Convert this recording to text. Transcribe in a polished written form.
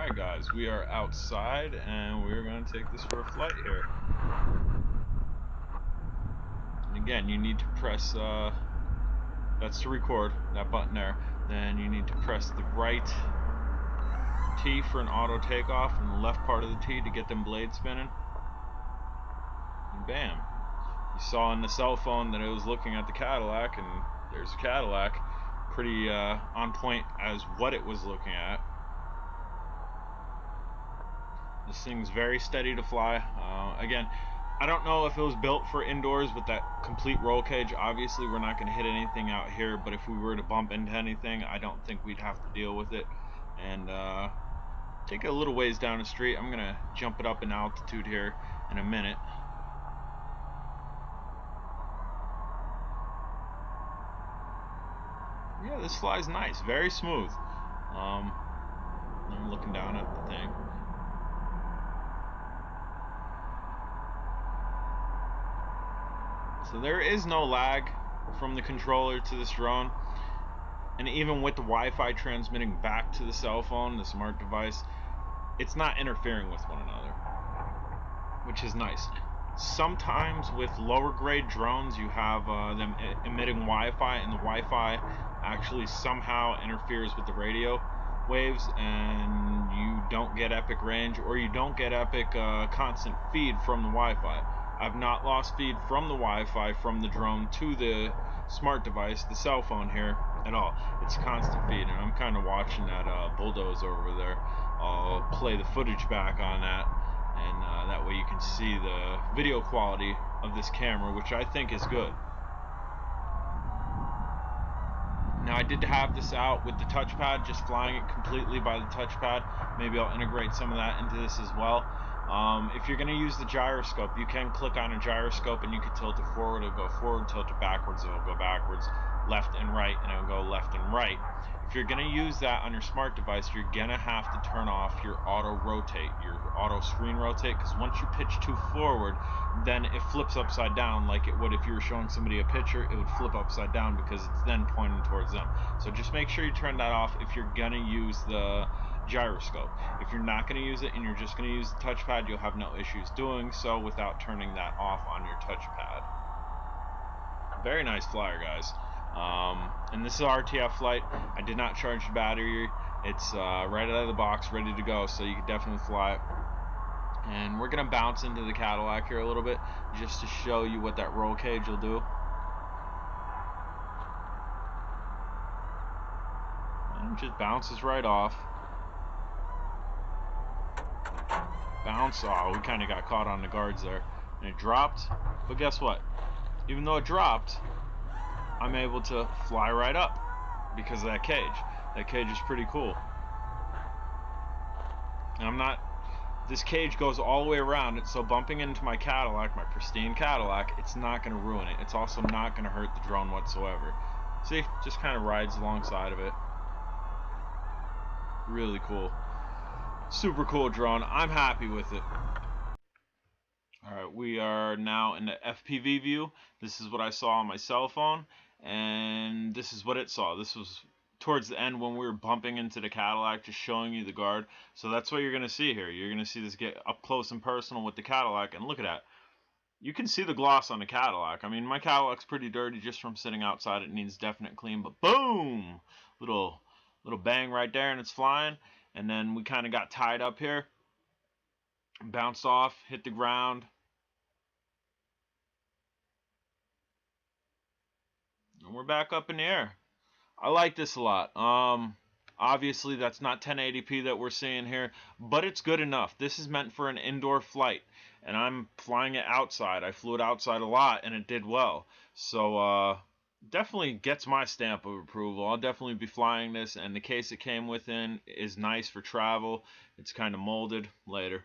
Alright guys, we are outside and we're going to take this for a flight here. And again, you need to press, that's to record, that button there. Then you need to press the right T for an auto takeoff and the left part of the T to get them blades spinning. And bam. You saw on the cell phone that it was looking at the Cadillac, and there's a Cadillac. Pretty on point as what it was looking at. This thing's very steady to fly. Again, I don't know if it was built for indoors with that complete roll cage. Obviously, we're not going to hit anything out here, but if we were to bump into anything, I don't think we'd have to deal with it. And take it a little ways down the street. I'm going to jump it up in altitude here in a minute. Yeah, this flies nice, very smooth. I'm looking down at the thing. So there is no lag from the controller to this drone, and even with the Wi-Fi transmitting back to the cell phone, the smart device, it's not interfering with one another, which is nice. Sometimes with lower grade drones you have them emitting Wi-Fi, and the Wi-Fi actually somehow interferes with the radio waves and you don't get epic range, or you don't get epic constant feed from the Wi-Fi. I've not lost feed from the Wi-Fi from the drone to the smart device, the cell phone here, at all. It's constant feed, and I'm kind of watching that bulldoze over there. I'll play the footage back on that, and that way you can see the video quality of this camera, which I think is good. Now, I did have this out with the touchpad, just flying it completely by the touchpad. Maybe I'll integrate some of that into this as well. If you're going to use the gyroscope, you can click on a gyroscope and you can tilt it forward, it'll go forward, tilt it backwards, it'll go backwards, left and right, and it'll go left and right. If you're going to use that on your smart device, you're going to have to turn off your auto rotate, your auto screen rotate, because once you pitch too forward, then it flips upside down like it would if you were showing somebody a picture. It would flip upside down because it's then pointing towards them. So just make sure you turn that off if you're going to use the gyroscope. If you're not going to use it and you're just going to use the touchpad, you'll have no issues doing so without turning that off on your touchpad. Very nice flyer, guys. And this is an RTF flight. I did not charge the battery. It's right out of the box, ready to go, so you can definitely fly it. And we're going to bounce into the Cadillac here a little bit just to show you what that roll cage will do. And it just bounces right off. Bounce. Oh, we kind of got caught on the guards there. And it dropped. But guess what? Even though it dropped, I'm able to fly right up because of that cage. That cage is pretty cool. And I'm not... This cage goes all the way around it, so bumping into my Cadillac, my pristine Cadillac, it's not going to ruin it. It's also not going to hurt the drone whatsoever. See? Just kind of rides alongside of it. Really cool. Super cool drone. I'm happy with it. Alright, we are now in the FPV view. This is what I saw on my cell phone, and this is what it saw. This was towards the end when we were bumping into the Cadillac, just showing you the guard. So that's what you're going to see here. You're going to see this get up close and personal with the Cadillac, and look at that. You can see the gloss on the Cadillac. I mean, my Cadillac's pretty dirty just from sitting outside. It needs definite clean, but boom! Little bang right there, and it's flying. And then we kind of got tied up here. Bounced off, hit the ground. And we're back up in the air. I like this a lot. Obviously that's not 1080p that we're seeing here, but it's good enough. This is meant for an indoor flight, and I'm flying it outside. I flew it outside a lot and it did well. So definitely gets my stamp of approval. I'll definitely be flying this, and the case it came within is nice for travel. It's kind of molded. Later.